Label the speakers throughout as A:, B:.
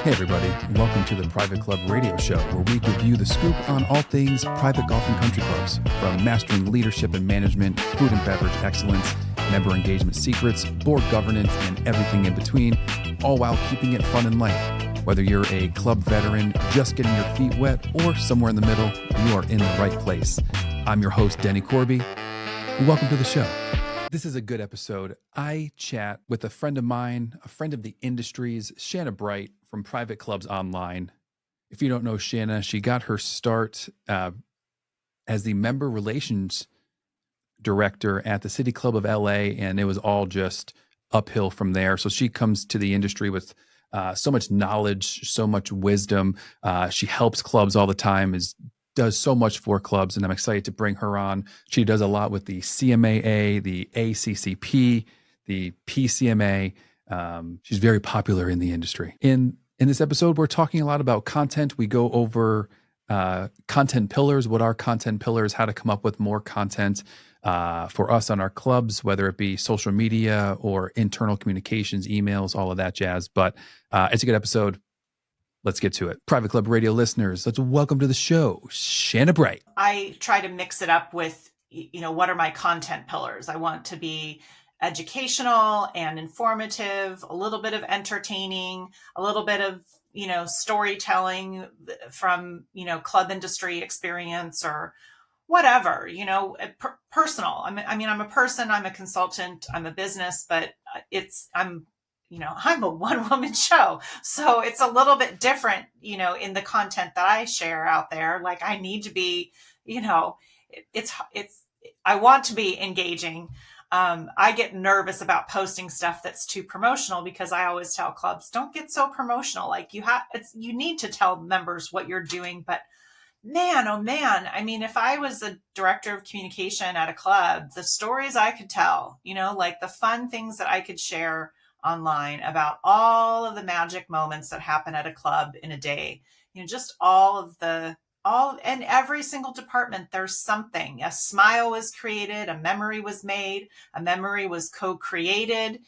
A: Hey everybody, welcome to the Private Club Radio Show, where we give you the scoop on all things private golf and country clubs, from mastering leadership and management, food and beverage excellence, member engagement secrets, board governance, and everything in between, all while keeping it fun and light. Whether you're a club veteran, just getting your feet wet, or somewhere in the middle, you are in the right place. I'm your host, Denny Corby. Welcome to the show. This is a good episode. I chat with a friend of mine, a friend of the industry's, Shanna Bright from Private Clubs Online. If you don't know Shanna, she got her start as the member relations director at the City Club of LA, and it was all just uphill from there. So she comes to the industry with so much knowledge, so much wisdom. She helps clubs all the time, does so much for clubs, and I'm excited to bring her on. She does a lot with the CMAA, the ACCP, the PCMA. She's very popular in the industry. In this episode, we're talking a lot about content. We go over content pillars, what are content pillars, how to come up with more content for us on our clubs, whether it be social media or internal communications, emails, all of that jazz. But it's a good episode. Let's get to it. Private Club Radio listeners, let's welcome to the show, Shanna Bright.
B: I try to mix it up with, what are my content pillars? I want to be educational and informative, a little bit of entertaining, a little bit of, storytelling from, club industry experience or whatever, personal. I'm a person, I'm a consultant, I'm a business, but I'm a one-woman show. So it's a little bit different, in the content that I share out there. Like I need to be, I want to be engaging. I get nervous about posting stuff that's too promotional because I always tell clubs, don't get so promotional. Like you need to tell members what you're doing, but man, oh man. I mean, if I was a director of communication at a club, the stories I could tell, like the fun things that I could share online about all of the magic moments that happen at a club in a day, just in every single department, there's something. A smile was created, a memory was made, a memory was co-created.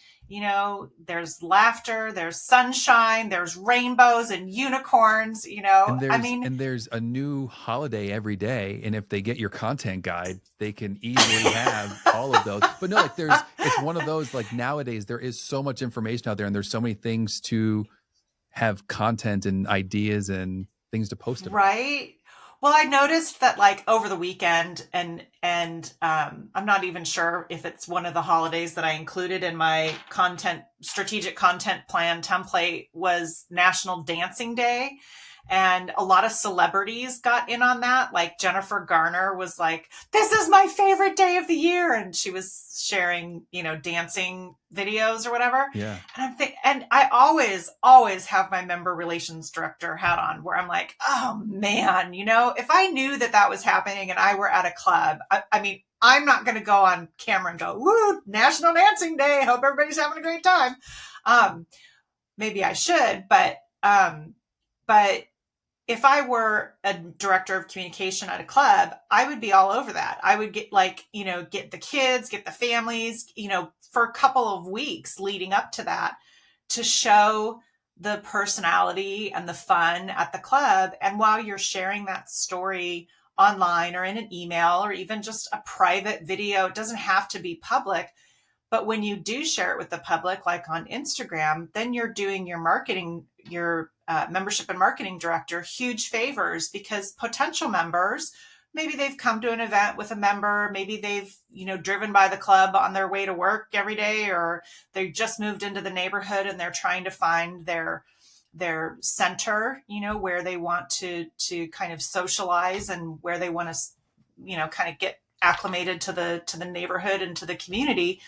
B: There's laughter, there's sunshine, there's rainbows and unicorns,
A: And there's a new holiday every day. And if they get your content guide, they can easily have all of those. But no, it's one of those, like nowadays, there is so much information out there and there's so many things to have content and ideas and things to post about.
B: Right. Well, I noticed that like over the weekend and I'm not even sure if it's one of the holidays that I included in my strategic content plan template was National Dancing Day. And a lot of celebrities got in on that. Like Jennifer Garner was like, this is my favorite day of the year. And she was sharing, dancing videos or whatever.
A: Yeah.
B: And I always have my member relations director hat on where I'm like, oh man, if I knew that was happening and I were at a club, I'm not going to go on camera and go, woo, National Dancing Day. Hope everybody's having a great time. Maybe I should, but if I were a director of communication at a club, I would be all over that. I would get get the kids, get the families, for a couple of weeks leading up to that to show the personality and the fun at the club. And while you're sharing that story online or in an email or even just a private video, it doesn't have to be public. But when you do share it with the public, like on Instagram, then you're doing your marketing, your membership and marketing director huge favors because potential members, maybe they've come to an event with a member, maybe they've, driven by the club on their way to work every day, or they just moved into the neighborhood and they're trying to find their center, where they want to kind of socialize and where they want to, kind of get acclimated to the neighborhood and to the community.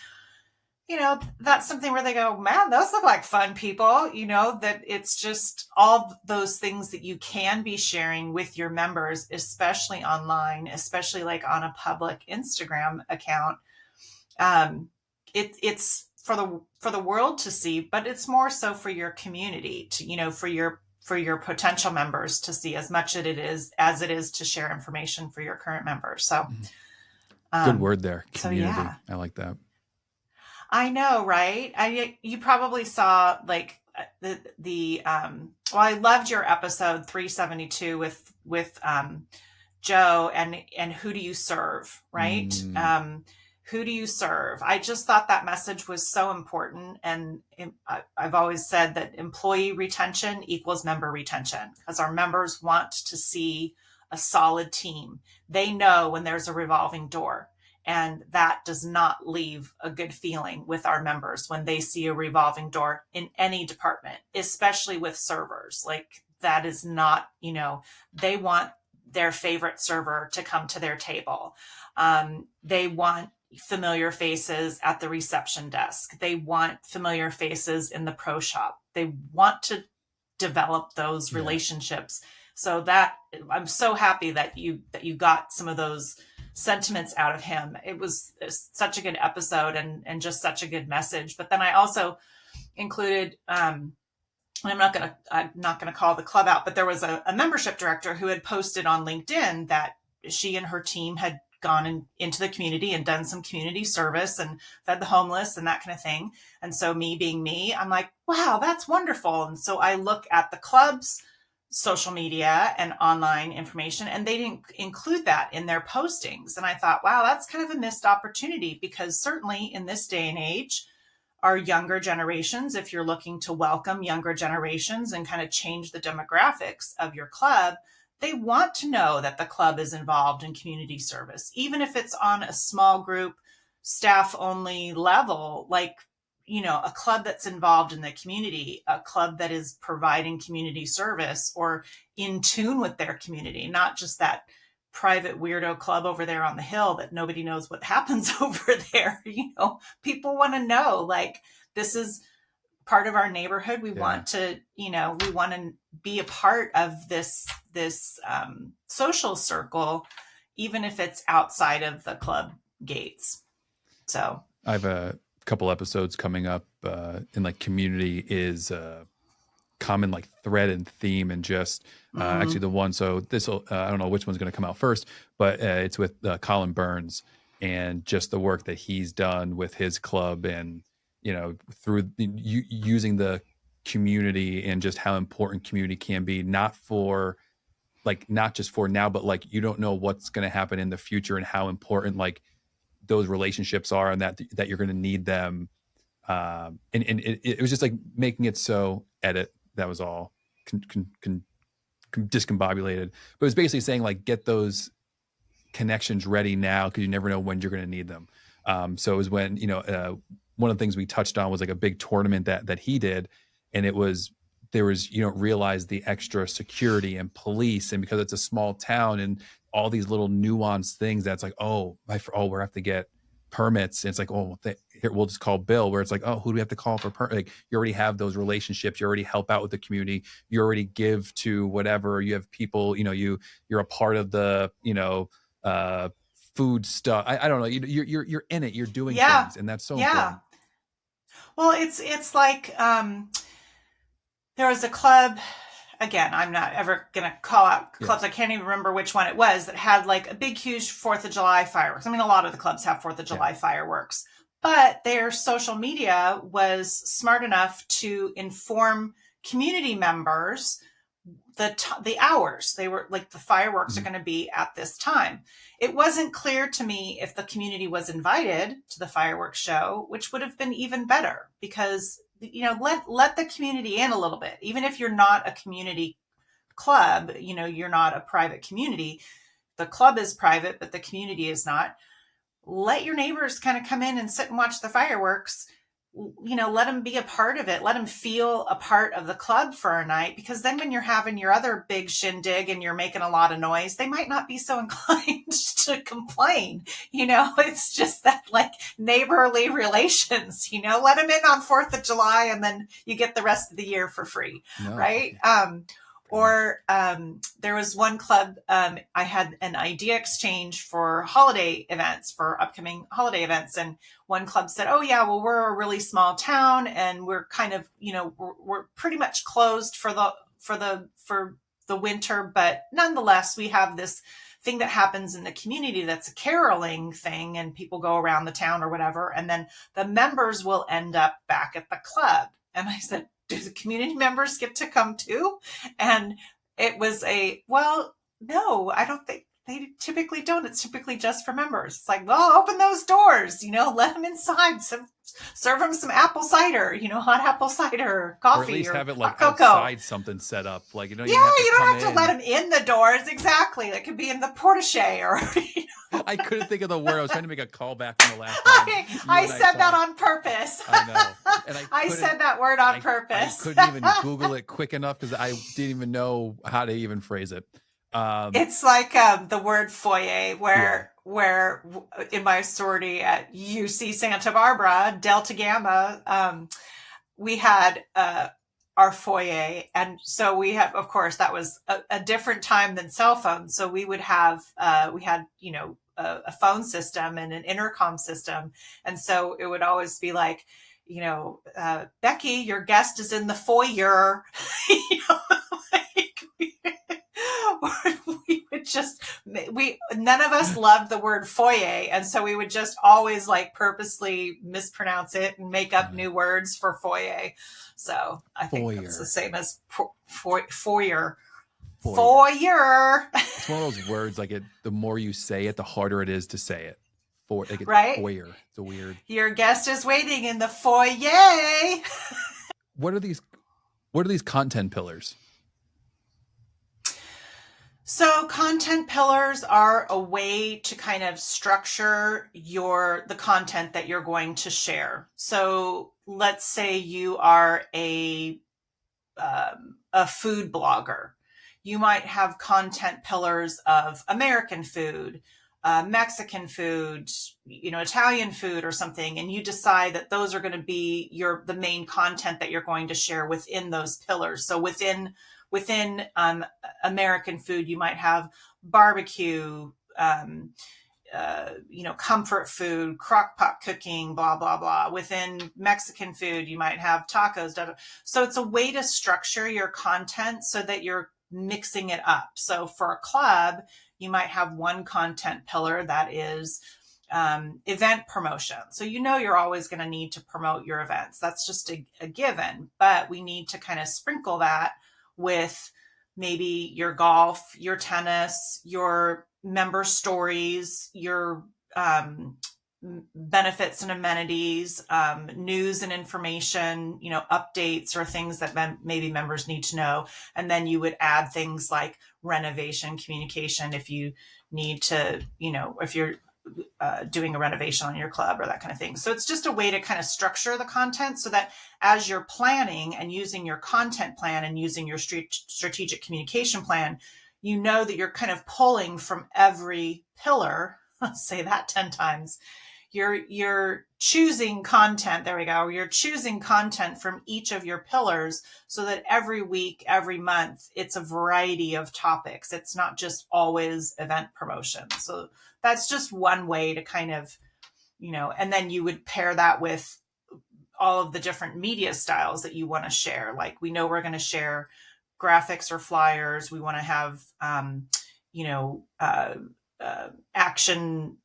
B: That's something where they go, man, those look like fun people, that it's just all those things that you can be sharing with your members, especially online, especially like on a public Instagram account. It's for the world to see, but it's more so for your community to, for your potential members to see as much as it is to share information for your current members. So
A: good word there. Community.
B: So, yeah.
A: I like that.
B: I know, right? You probably saw like well, I loved your episode 372 with Joe and who do you serve, right?
A: Mm,
B: Who do you serve? I just thought that message was so important. And I've always said that employee retention equals member retention because our members want to see a solid team. They know when there's a revolving door. And that does not leave a good feeling with our members when they see a revolving door in any department, especially with servers. Like that is not, they want their favorite server to come to their table. They want familiar faces at the reception desk. They want familiar faces in the pro shop. They want to develop those
A: yeah.
B: relationships. So that I'm so happy that you got some of those sentiments out of him. It was such a good episode and just such a good message. But then I also included I'm not gonna call the club out, but there was a membership director who had posted on LinkedIn that she and her team had gone into the community and done some community service and fed the homeless and that kind of thing. And so me being me, I'm like, wow, that's wonderful. And so I look at the club's social media and online information, and they didn't include that in their postings. And I thought, wow, that's kind of a missed opportunity because certainly in this day and age, our younger generations, if you're looking to welcome younger generations and kind of change the demographics of your club, they want to know that the club is involved in community service, even if it's on a small group, staff only level, like, a club that's involved in the community, a club that is providing community service or in tune with their community, not just that private weirdo club over there on the hill that nobody knows what happens over there. People want to know, like, this is part of our neighborhood. We
A: Yeah.
B: want to, we want to be a part of this social circle, even if it's outside of the club gates. So
A: I have a couple episodes coming up in like community is common like thread and theme and just actually the one. So this I don't know which one's going to come out first, but it's with Colin Burns and just the work that he's done with his club and, through using the community and just how important community can be, not just for now, but like, you don't know what's going to happen in the future and how important like those relationships are and that you're going to need them. And it was just like making it so edit. That was all discombobulated, but it was basically saying like, get those connections ready now because you never know when you're going to need them. So it was when, one of the things we touched on was like a big tournament that he did. And there was, you don't realize the extra security and police. And because it's a small town and all these little nuanced things that's like, we have to get permits. And it's like, here, we'll just call Bill, where it's like, who do we have to call for like, you already have those relationships. You already help out with the community. You already give to whatever. You have people, you're a part of the, food stuff. I don't know. You're in it. You're doing things, and that's so important.
B: Well, it's like there was a club. Again, I'm not ever going to call out clubs. I can't even remember which one it was that had like a big, huge 4th of July fireworks. I mean, a lot of the clubs have 4th of July fireworks, but their social media was smart enough to inform community members the hours. They were like, the fireworks are going to be at this time. It wasn't clear to me if the community was invited to the fireworks show, which would have been even better because let the community in a little bit. Even if you're not a community club, you're not a private community. The club is private, but the community is not. Let your neighbors kind of come in and sit and watch the fireworks. Let them be a part of it. Let them feel a part of the club for a night, because then when you're having your other big shindig and you're making a lot of noise, they might not be so inclined to complain. It's just that like neighborly relations, let them in on 4th of July and then you get the rest of the year for free. No. Right. Or there was one club, I had an idea exchange for holiday events, for upcoming holiday events. And one club said, oh yeah, well, we're a really small town and we're kind of, we're pretty much closed for the winter, but nonetheless, we have this thing that happens in the community that's a caroling thing, and people go around the town or whatever, and then the members will end up back at the club. And I said, do the community members get to come too? And it was well, no, I don't think they typically don't. It's typically just for members. It's like, well, open those doors, let them inside. Serve them some apple cider, hot apple cider, coffee,
A: or at least have it like
B: hot cocoa.
A: outside something set up. Like, you
B: don't have to let them in the doors. Exactly. That could be in the portiche or.
A: I couldn't think of the word. I was trying to make a callback from the last time.
B: I said that on purpose.
A: I know. And
B: I said that word on purpose.
A: I couldn't even Google it quick enough because I didn't even know how to even phrase it.
B: It's like the word foyer, where in my sorority at UC Santa Barbara, Delta Gamma, we had our foyer. And so we have, of course, that was a different time than cell phones. So we would have, we had, a phone system and an intercom system. And so it would always be like, Becky, your guest is in the foyer. None of us loved the word foyer, and so we would just always like purposely mispronounce it and make up new words for foyer. So I think it's the same as foyer. Foyer.
A: It's one of those words, like the more you say it, the harder it is to say it.
B: Right?
A: Foyer. It's a weird.
B: Your guest is waiting in the foyer.
A: What are these content pillars?
B: So content pillars are a way to kind of structure the content that you're going to share. So let's say you are a food blogger. You might have content pillars of American food, Mexican food, Italian food or something, and you decide that those are going to be the main content that you're going to share within those pillars. So within American food, you might have barbecue, comfort food, crock pot cooking, blah, blah, blah. Within Mexican food, you might have tacos. Da, da. So it's a way to structure your content so that you're mixing it up. So for a club, you might have one content pillar that is event promotion. So you're always going to need to promote your events. That's just a given, but we need to kind of sprinkle that with maybe your golf, your tennis, your member stories, your benefits and amenities, news and information, updates or things that maybe members need to know. And then you would add things like renovation communication if you need to, if you're doing a renovation on your club or that kind of thing. So it's just a way to kind of structure the content so that as you're planning and using your content plan and using your strategic communication plan, that you're kind of pulling from every pillar. Let's say that 10 times. You're choosing content. There we go. You're choosing content from each of your pillars so that every week, every month, it's a variety of topics. It's not just always event promotion. So that's just one way to kind of, and then you would pair that with all of the different media styles that you want to share. Like we know we're going to share graphics or flyers. We want to have, action,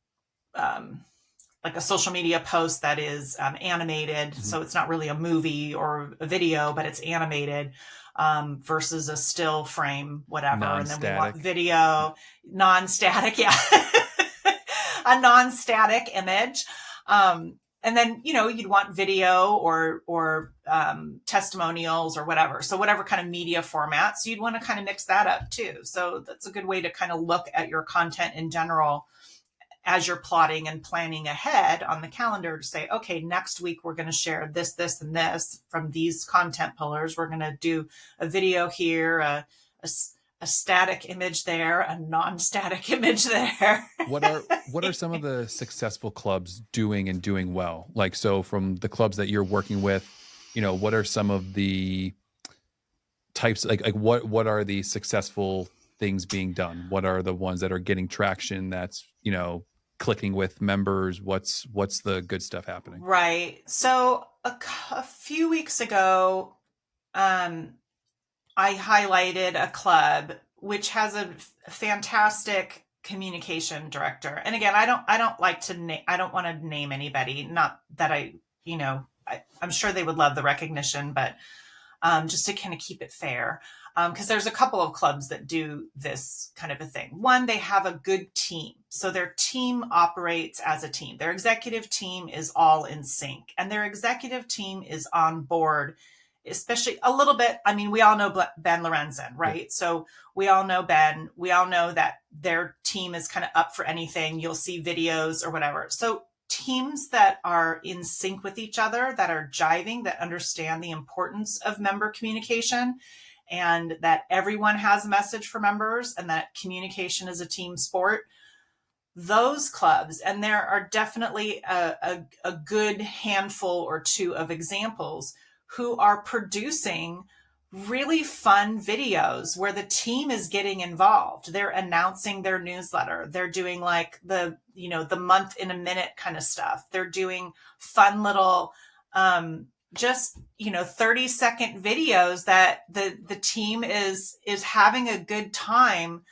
B: like a social media post that is animated. Mm-hmm. So it's not really a movie or a video, but it's animated versus a still frame, whatever.
A: Non-static.
B: And then we want video, non-static. Yeah. A non-static image. And then, you'd want video or testimonials or whatever. So whatever kind of media format. So you'd want to kind of mix that up too. So that's a good way to kind of look at your content in general as you're plotting and planning ahead on the calendar to say, okay, next week we're going to share this, this, and this from these content pillars. We're going to do a video here, a static image there, a non-static image there.
A: What are some of the successful clubs doing well? Like, so from the clubs that you're working with, what are some of the types, like what are the successful things being done? What are the ones that are getting traction that's, clicking with members? What's the good stuff happening?
B: Right. So a few weeks ago, I highlighted a club which has a fantastic communication director. And again, I don't like to name, I don't want to name anybody. Not that I, you know, I'm sure they would love the recognition, but just to kind of keep it fair. Because there's a couple of clubs that do this kind of a thing. One, they have a good team. So their team operates as a team. Their executive team is all in sync, and their executive team is on board, especially a little bit. I mean, we all know Ben Lorenzen, right? Yeah. So we all know Ben. We all know that their team is kind of up for anything. You'll see videos or whatever. So teams that are in sync with each other, that are jiving, that understand the importance of member communication, and that everyone has a message for members, and that communication is a team sport. Those clubs, and there are definitely a good handful or two of examples who are producing really fun videos where the team is getting involved. They're announcing their newsletter. They're doing like the month in a minute kind of stuff. They're doing fun little, just 30-second videos that the team is having a good time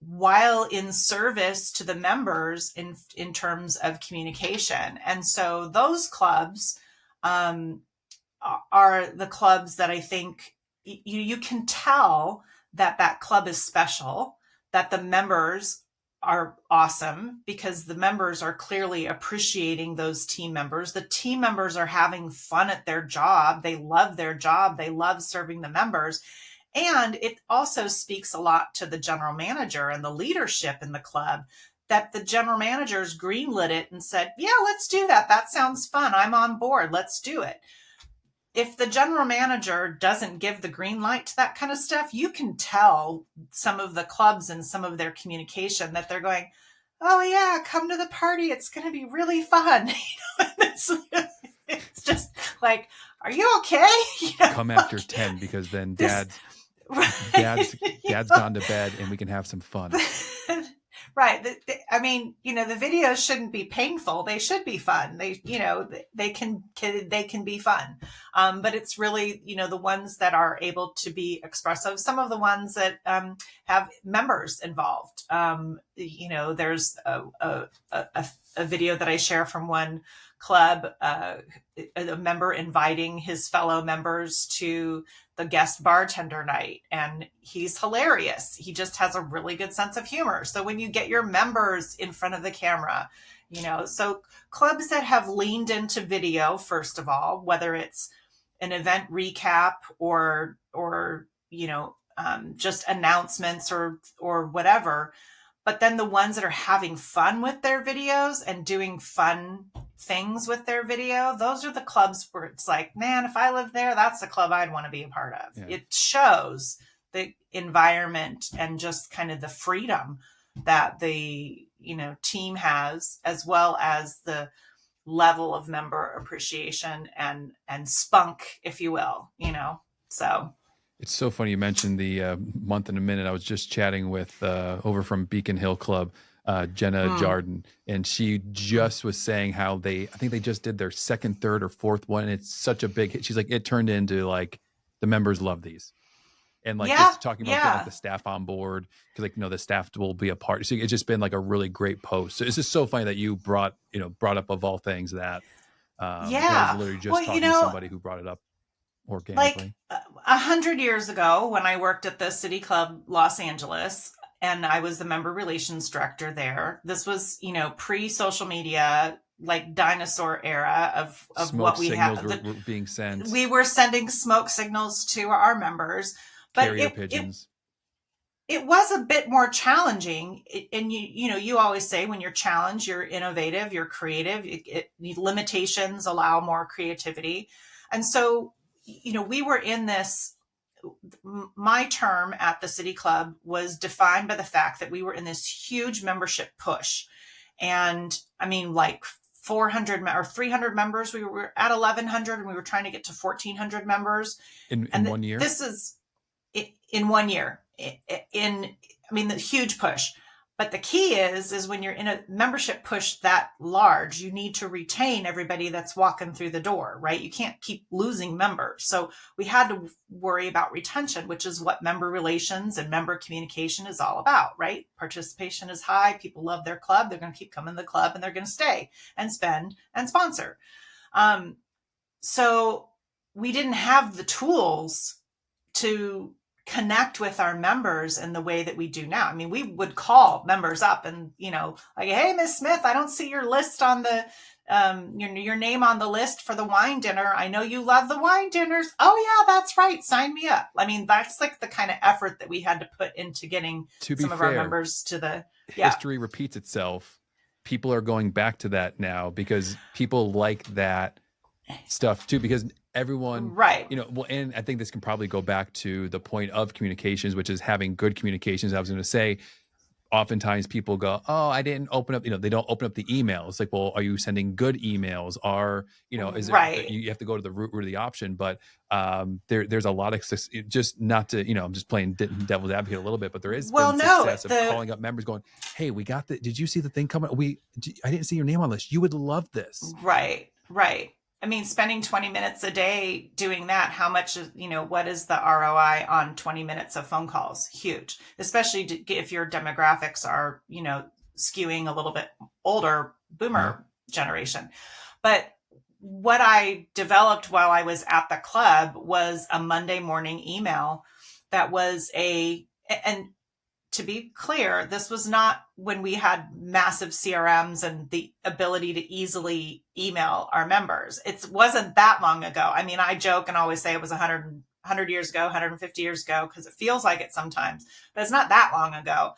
B: while in service to the members in terms of communication. And so those clubs are the clubs that I think you can tell that club is special, that the members are awesome, because the members are clearly appreciating those team members. The team members are having fun at their job. They love their job. They love serving the members. And it also speaks a lot to the general manager and the leadership in the club, that the general managers greenlit it and said, yeah, let's do that. That sounds fun. I'm on board. Let's do it. If the general manager doesn't give the green light to that kind of stuff, you can tell some of the clubs and some of their communication that they're going, oh yeah, come to the party. It's going to be really fun. It's just like, are you okay?
A: Come after 10, because then dad's gone to bed and we can have some fun.
B: Right. I mean, the videos shouldn't be painful. They should be fun. They can be fun. But it's really, the ones that are able to be expressive. Some of the ones that have members involved. There's a video that I share from one club, a member inviting his fellow members to the guest bartender night, and he's hilarious. He just has a really good sense of humor. So when you get your members in front of the camera, so clubs that have leaned into video, first of all, whether it's an event recap or just announcements or whatever, but then the ones that are having fun with their videos and doing fun things with their video, those are the clubs where it's like, man, if I lived there, that's the club I'd want to be a part of. Yeah. It shows the environment and just kind of the freedom that the team has, as well as the level of member appreciation and spunk, if you will. So
A: it's so funny you mentioned the month in a minute. I was just chatting with over from Beacon Hill Club, Jenna Jardin, and she just was saying how I think they just did their second, third, or fourth one. And it's such a big hit. She's like, it turned into like the members love these, and like just talking about getting like the staff on board, because the staff will be a part. So it's just been like a really great post. So it's just so funny that you brought up of all things that I was literally just talking to somebody who brought it up organically.
B: Like 100 years ago, when I worked at the City Club Los Angeles, and I was the member relations director there, this was, pre-social media, like dinosaur era of what we had.
A: Were being sent.
B: We were sending smoke signals to our members, but
A: carrier pigeons.
B: It was a bit more challenging. And you always say, when you're challenged, you're innovative, you're creative. Limitations allow more creativity. And so, we were in this, my term at the City Club was defined by the fact that we were in this huge membership push. And I mean, like 400 or 300 members, we were at 1,100, and we were trying to get to 1,400 members.
A: In 1 year?
B: This is in 1 year. The huge push. But the key is when you're in a membership push that large, you need to retain everybody that's walking through the door, right? You can't keep losing members. So we had to worry about retention, which is what member relations and member communication is all about, right? Participation is high. People love their club. They're going to keep coming to the club, and they're going to stay and spend and sponsor. So we didn't have the tools to connect with our members in the way that we do now. I mean, we would call members up and, like, hey, Miss Smith, I don't see your list on the, your name on the list for the wine dinner. I know you love the wine dinners. Oh yeah, that's right. Sign me up. I mean, that's like the kind of effort that we had to put into getting some of our members to the
A: history repeats itself. People are going back to that now because people like that stuff too, because everyone,
B: right,
A: well, and I think this can probably go back to the point of communications, which is having good communications. I was going to say, oftentimes people go, oh, I didn't open up, they don't open up the email. It's like, well, are you sending good emails? Are, is
B: right.
A: it, you have to go to the root of the option, but there's a lot of, just not to, I'm just playing devil's advocate a little bit, but there is been success of calling up members going, hey, we got did you see the thing coming? I didn't see your name on the list. You would love this.
B: Right. I mean, spending 20 minutes a day doing that, how much is, what is the ROI on 20 minutes of phone calls? Huge, especially if your demographics are, skewing a little bit older boomer generation. But what I developed while I was at the club was a Monday morning email that was and to be clear, this was not when we had massive CRMs and the ability to easily email our members. It wasn't that long ago. I mean, I joke and always say it was 100 years ago, 150 years ago, because it feels like it sometimes, but it's not that long ago.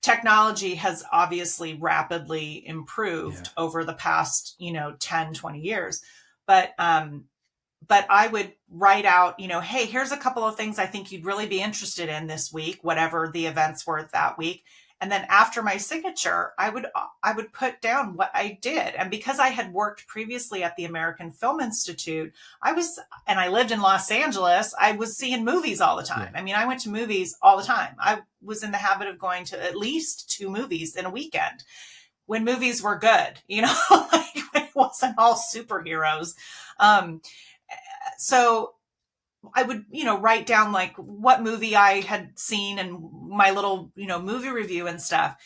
B: Technology has obviously rapidly improved over the past, 10, 20 years. But I would write out, hey, here's a couple of things I think you'd really be interested in this week, whatever the events were that week. And then after my signature, I would put down what I did. And because I had worked previously at the American Film Institute, and I lived in Los Angeles, I was seeing movies all the time. I mean, I went to movies all the time. I was in the habit of going to at least 2 movies in a weekend when movies were good, like when it wasn't all superheroes. So I would, write down like what movie I had seen and my little, movie review and stuff.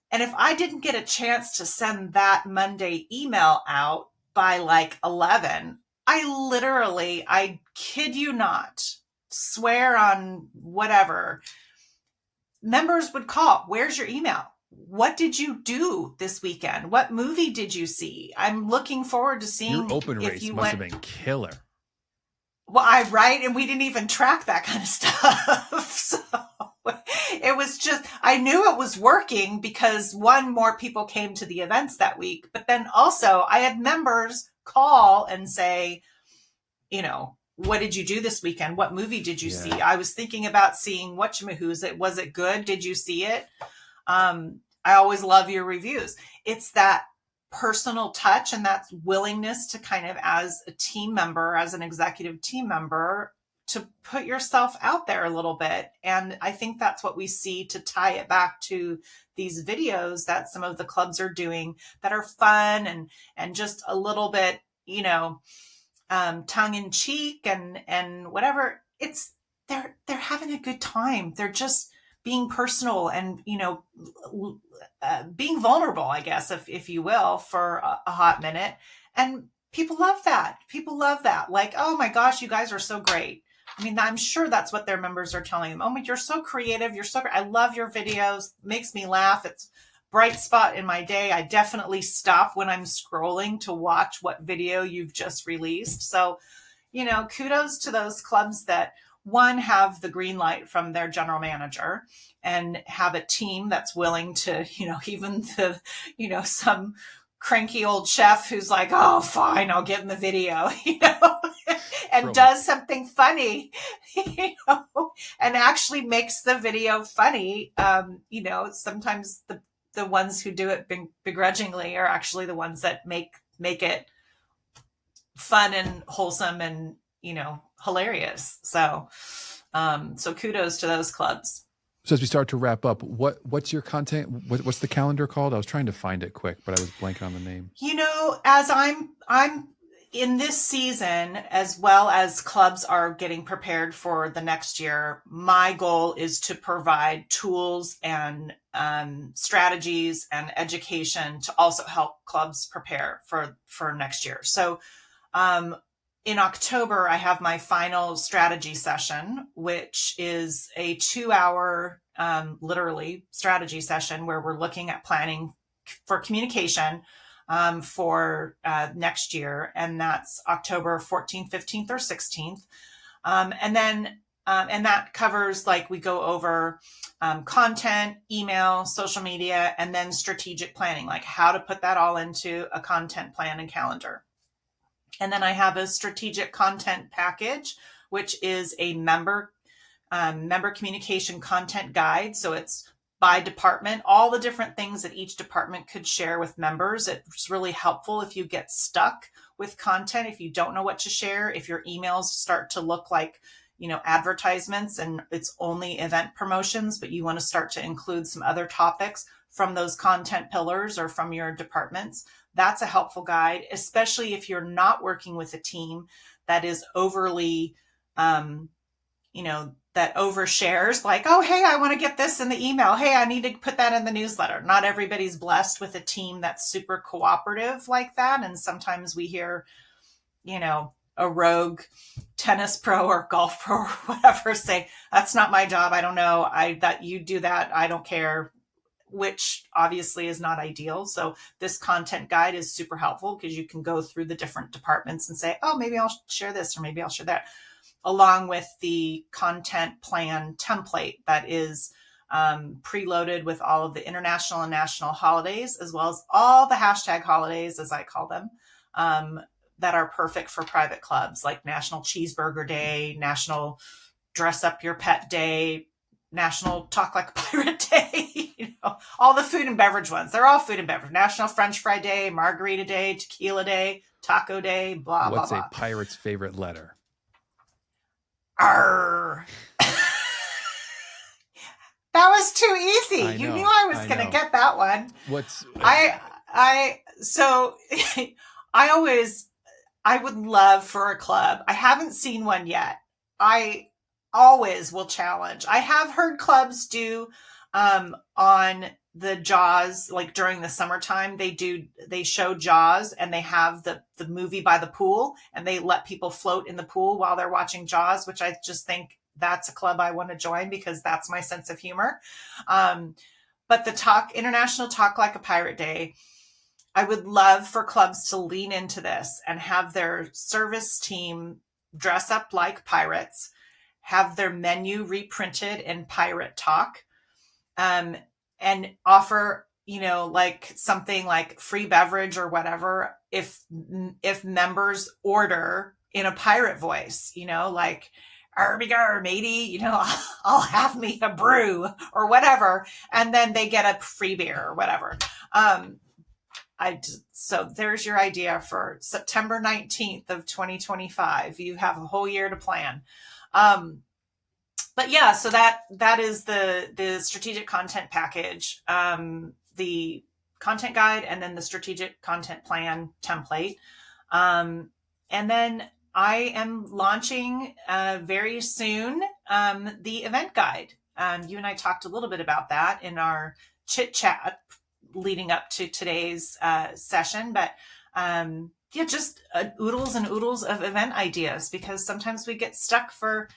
B: And if I didn't get a chance to send that Monday email out by like 11, I kid you not, swear on whatever, members would call. Where's your email? What did you do this weekend? What movie did you see? I'm looking forward to seeing.
A: Your open race must have been killer.
B: Well, and we didn't even track that kind of stuff. So it was just, I knew it was working because more people came to the events that week, but then also I had members call and say, what did you do this weekend? What movie did you see? I was thinking about seeing whatchamahoo's. Was it good? Did you see it? I always love your reviews. It's that personal touch and that willingness to kind of, as a team member, as an executive team member, to put yourself out there a little bit. And I think that's what we see to tie it back to these videos that some of the clubs are doing that are fun and just a little bit, tongue in cheek and whatever. It's they're having a good time. They're just being personal and, being vulnerable, I guess, if you will, for a hot minute. And people love that. Like, oh my gosh, you guys are so great. I mean, I'm sure that's what their members are telling them. Oh my, you're so creative. You're so great. I love your videos. Makes me laugh. It's bright spot in my day. I definitely stop when I'm scrolling to watch what video you've just released. So, kudos to those clubs that have the green light from their general manager and have a team that's willing to, even some cranky old chef who's like, oh, fine, I'll get in the video, and does something funny, and actually makes the video funny. Sometimes the ones who do it begrudgingly are actually the ones that make it fun and wholesome and, hilarious. So kudos to those clubs.
A: So as we start to wrap up, what's your content? What's the calendar called? I was trying to find it quick, but I was blanking on the name.
B: As I'm in this season, as well as clubs are getting prepared for the next year, my goal is to provide tools and strategies and education to also help clubs prepare for next year. So in October, I have my final strategy session, which is a 2-hour, literally strategy session where we're looking at planning for communication for next year. And that's October 14th, 15th, or 16th. And that covers, like, we go over content, email, social media, and then strategic planning, like how to put that all into a content plan and calendar. And then I have a strategic content package, which is a member communication content guide. So it's by department, all the different things that each department could share with members. It's really helpful if you get stuck with content, if you don't know what to share, if your emails start to look like, advertisements and it's only event promotions, but you want to start to include some other topics from those content pillars or from your departments. That's a helpful guide, especially if you're not working with a team that is overly, that overshares, like, oh, hey, I want to get this in the email. Hey, I need to put that in the newsletter. Not everybody's blessed with a team that's super cooperative like that. And sometimes we hear, a rogue tennis pro or golf pro or whatever say, that's not my job. I don't know. That you do that. I don't care, which obviously is not ideal. So this content guide is super helpful because you can go through the different departments and say, oh, maybe I'll share this or maybe I'll share that, along with the content plan template that is preloaded with all of the international and national holidays, as well as all the hashtag holidays, as I call them, that are perfect for private clubs, like National Cheeseburger Day, National Dress Up Your Pet Day, National Talk Like a Pirate Day, all the food and beverage ones. They're all food and beverage. National French Fry Day, Margarita Day, Tequila Day, Taco Day, blah,
A: What's
B: blah, blah.
A: a pirate's favorite letter?
B: Arr. That was too easy. You knew I was going to get that one. I would love for a club. I haven't seen one yet. I always will challenge. I have heard clubs do on the Jaws, like during the summertime, they show Jaws and they have the movie by the pool and they let people float in the pool while they're watching Jaws, which I just think that's a club I want to join because that's my sense of humor. But the International Talk Like a Pirate Day, I would love for clubs to lean into this and have their service team dress up like pirates, have their menu reprinted in pirate talk, and offer, like something like free beverage or whatever if members order in a pirate voice, like, "Arbigar, matey, I'll have me a brew," or whatever, and then they get a free beer or whatever. So there's your idea for September 19th of 2025. You have a whole year to plan. But yeah, so that is the strategic content package, the content guide, and then the strategic content plan template. And then I am launching very soon the event guide. You and I talked a little bit about that in our chit chat leading up to today's session, but just oodles and oodles of event ideas, because sometimes we get stuck for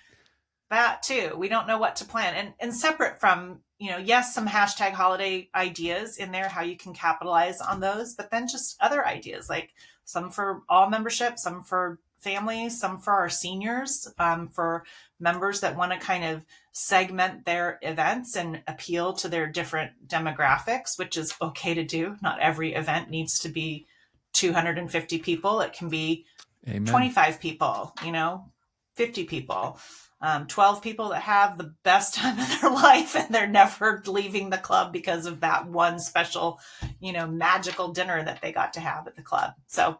B: that too. We don't know what to plan, and separate from, yes, some hashtag holiday ideas in there, how you can capitalize on those, but then just other ideas, like some for all membership, some for families, some for our seniors, for members that want to kind of segment their events and appeal to their different demographics, which is okay to do. Not every event needs to be 250 people. It can be Amen. 25 people, 50 people, 12 people that have the best time of their life and they're never leaving the club because of that one special, magical dinner that they got to have at the club. So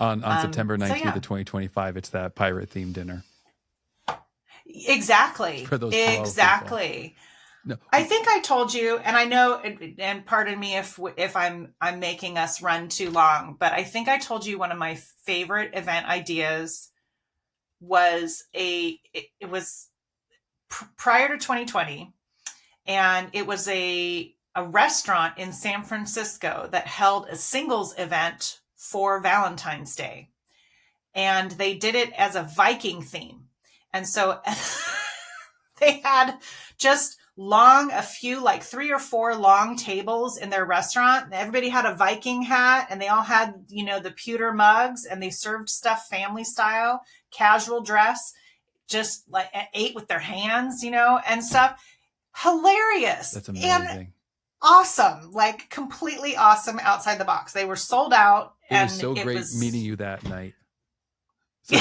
A: on September 19th of 2025, it's that pirate themed dinner.
B: Exactly.
A: For those
B: exactly.
A: No.
B: I think I told you, and I know, and pardon me if I'm making us run too long, but I think I told you one of my favorite event ideas was it was prior to 2020, and it was a restaurant in San Francisco that held a singles event for Valentine's Day, and they did it as a Viking theme, and so they had just a few, like 3 or 4 long tables in their restaurant. Everybody had a Viking hat and they all had, the pewter mugs, and they served stuff family style, casual dress, just like ate with their hands, and stuff. Hilarious.
A: That's
B: And
A: amazing.
B: awesome, like completely awesome outside the box. They were sold out
A: It was
B: and
A: so
B: it
A: great
B: was
A: meeting you that night. So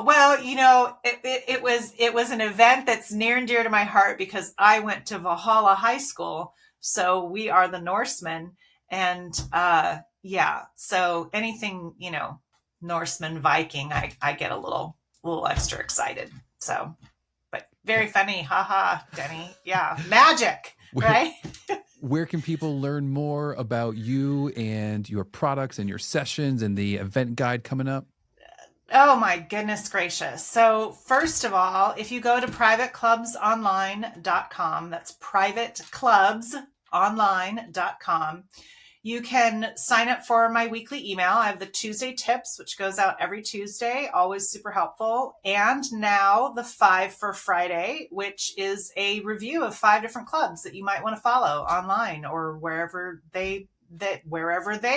B: well, it was an event that's near and dear to my heart because I went to Valhalla High School, so we are the Norsemen, and yeah, so anything Norseman Viking, I get a little extra excited. So, but very funny, haha, Denny. Yeah, magic,
A: where
B: right?
A: where can people learn more about you and your products and your sessions and the event guide coming up?
B: Oh my goodness gracious. So, first of all, if you go to privateclubsonline.com, that's privateclubsonline.com, you can sign up for my weekly email. I have the Tuesday tips, which goes out every Tuesday, always super helpful. And now the 5 for Friday, which is a review of 5 different clubs that you might want to follow online or wherever they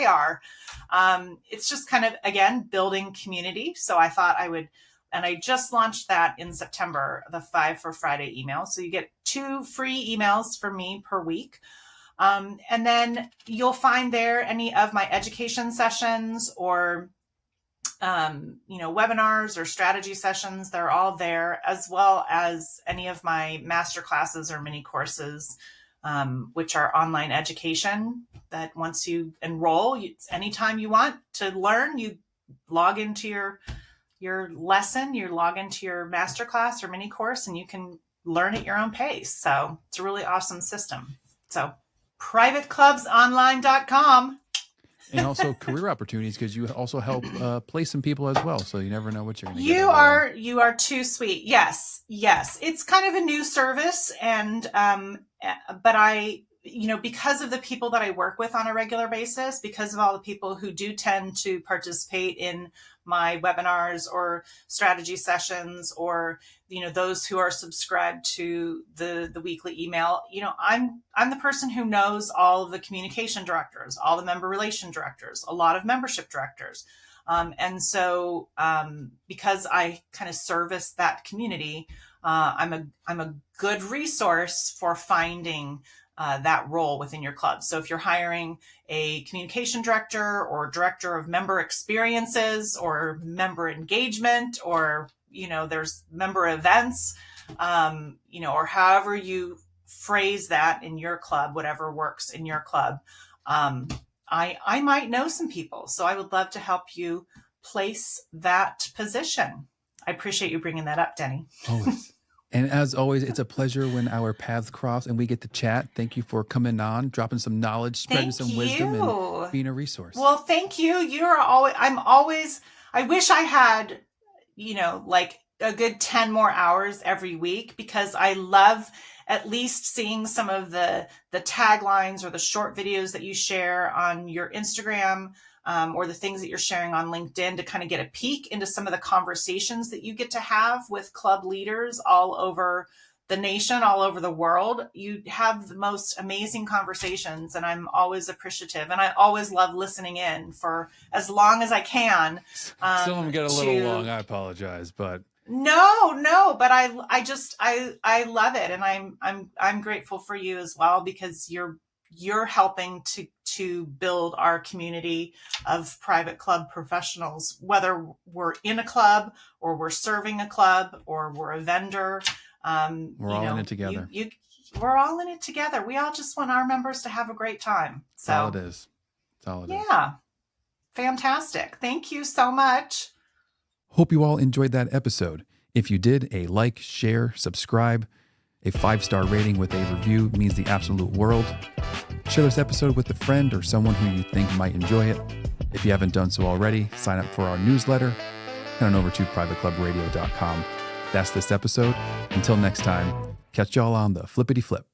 B: are. It's just kind of, again, building community. So I thought I would, and I just launched that in September, the 5 for Friday email. So you get 2 free emails from me per week. And then you'll find there any of my education sessions or webinars or strategy sessions. They're all there, as well as any of my master classes or mini courses, which are online education that once you enroll, anytime you want to learn, you log into your lesson, you log into your master class or mini course, and you can learn at your own pace. So it's a really awesome system. So privateclubsonline.com.
A: And also career opportunities, because you also help place some people as well. So you never know what you're going to get.
B: You are too sweet. Yes, yes. It's kind of a new service, and but because of the people that I work with on a regular basis, because of all the people who do tend to participate in my webinars or strategy sessions, or those who are subscribed to the weekly email, I'm the person who knows all of the communication directors, all the member relation directors, a lot of membership directors. And so, because I kind of service that community, I'm a good resource for finding that role within your club. So if you're hiring a communication director or director of member experiences or member engagement, or there's member events, or however you phrase that in your club, whatever works in your club. I might know some people, so I would love to help you place that position. I appreciate you bringing that up, Denny.
A: Always. And as always, it's a pleasure when our paths cross and we get to chat. Thank you for coming on, dropping some knowledge, spreading some wisdom, and being a resource.
B: Well, thank you. I wish I had, like a good 10 more hours every week, because I love at least seeing some of the taglines or the short videos that you share on your Instagram, or the things that you're sharing on LinkedIn, to kind of get a peek into some of the conversations that you get to have with club leaders all over the nation, all over the world. You have the most amazing conversations, and I'm always appreciative. And I always love listening in for as long as I can.
A: Some of them get a little long. I apologize, but
B: no, but I love it, and I'm grateful for you as well, because you're helping to build our community of private club professionals, whether we're in a club or we're serving a club or we're a vendor.
A: We're all in it together.
B: We're all in it together. We all just want our members to have a great time. So
A: that's all it is. That's all it is.
B: Yeah. Fantastic. Thank you so much.
A: Hope you all enjoyed that episode. If you did, a like, share, subscribe, a 5-star rating with a review means the absolute world. Share this episode with a friend or someone who you think might enjoy it. If you haven't done so already, sign up for our newsletter. Head on over to privateclubradio.com. That's this episode. Until next time, catch y'all on the flippity flip.